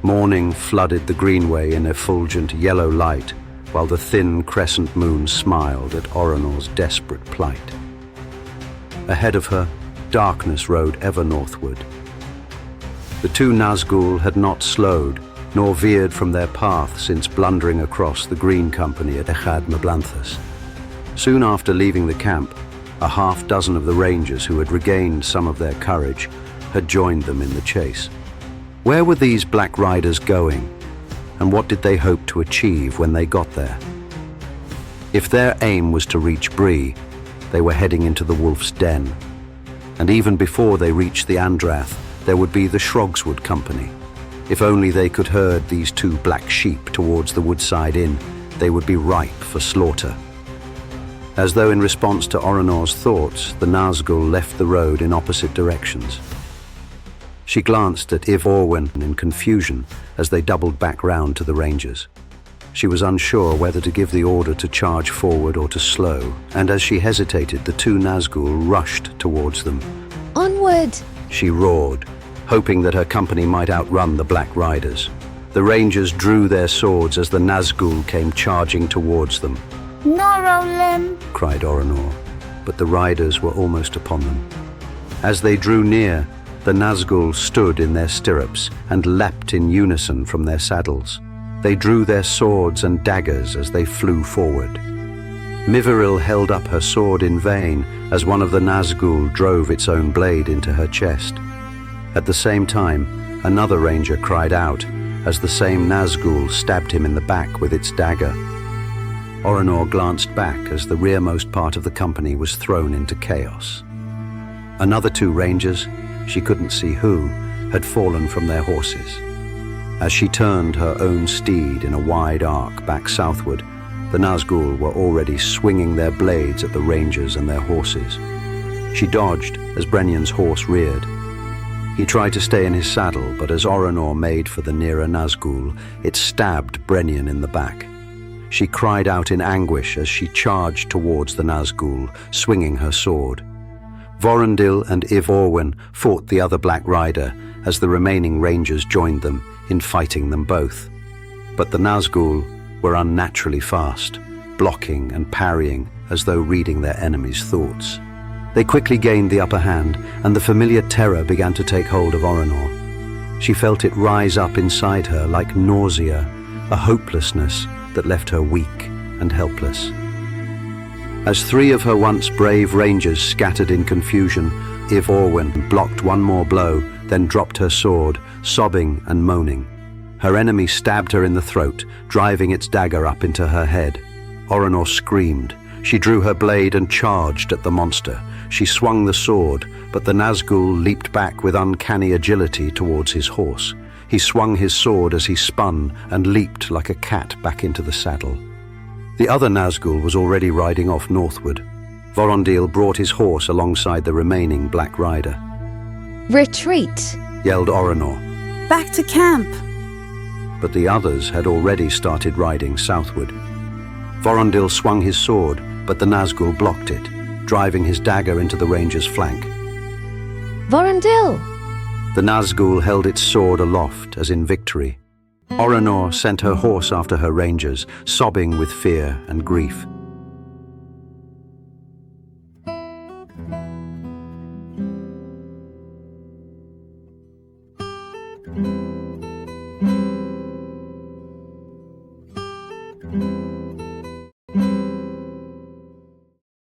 Morning flooded the greenway in effulgent yellow light, while the thin crescent moon smiled at Oronor's desperate plight. Ahead of her, darkness rode ever northward. The two Nazgul had not slowed, nor veered from their path since blundering across the Green Company at Echad Mablanthus. Soon after leaving the camp, a half-dozen of the rangers who had regained some of their courage had joined them in the chase. Where were these black riders going, and what did they hope to achieve when they got there? If their aim was to reach Bree, they were heading into the wolf's den. And even before they reached the Andrath, there would be the Shrogswood Company. If only they could herd these two black sheep towards the Woodside Inn, they would be ripe for slaughter. As though in response to Oronor's thoughts, the Nazgul left the road in opposite directions. She glanced at Iv Orwen in confusion as they doubled back round to the rangers. She was unsure whether to give the order to charge forward or to slow, and as she hesitated, the two Nazgul rushed towards them. Onward! She roared, hoping that her company might outrun the Black Riders. The rangers drew their swords as the Nazgul came charging towards them. Norolim! Cried Oronor, but the riders were almost upon them. As they drew near, the Nazgul stood in their stirrups and leapt in unison from their saddles. They drew their swords and daggers as they flew forward. Miviril held up her sword in vain as one of the Nazgul drove its own blade into her chest. At the same time, another ranger cried out as the same Nazgul stabbed him in the back with its dagger. Oronor glanced back as the rearmost part of the company was thrown into chaos. Another two rangers, she couldn't see who, had fallen from their horses. As she turned her own steed in a wide arc back southward, the Nazgul were already swinging their blades at the rangers and their horses. She dodged as Brenyan's horse reared. He tried to stay in his saddle, but as Oronor made for the nearer Nazgul, it stabbed Brenyan in the back. She cried out in anguish as she charged towards the Nazgul, swinging her sword. Vorondil and Iv Orwen fought the other Black Rider as the remaining rangers joined them in fighting them both. But the Nazgul were unnaturally fast, blocking and parrying as though reading their enemies' thoughts. They quickly gained the upper hand, and the familiar terror began to take hold of Oronor. She felt it rise up inside her like nausea, a hopelessness that left her weak and helpless. As three of her once brave rangers scattered in confusion, Iv Orwen blocked one more blow, then dropped her sword, sobbing and moaning. Her enemy stabbed her in the throat, driving its dagger up into her head. Oronor screamed. She drew her blade and charged at the monster. She swung the sword, but the Nazgul leaped back with uncanny agility towards his horse. He swung his sword as he spun and leaped like a cat back into the saddle. The other Nazgul was already riding off northward. Vorondil brought his horse alongside the remaining Black Rider. Retreat! Yelled Oronor. Back to camp! But the others had already started riding southward. Vorondil swung his sword, but the Nazgul blocked it, driving his dagger into the ranger's flank. Vorondil! The Nazgul held its sword aloft as in victory. Oronor sent her horse after her rangers, sobbing with fear and grief.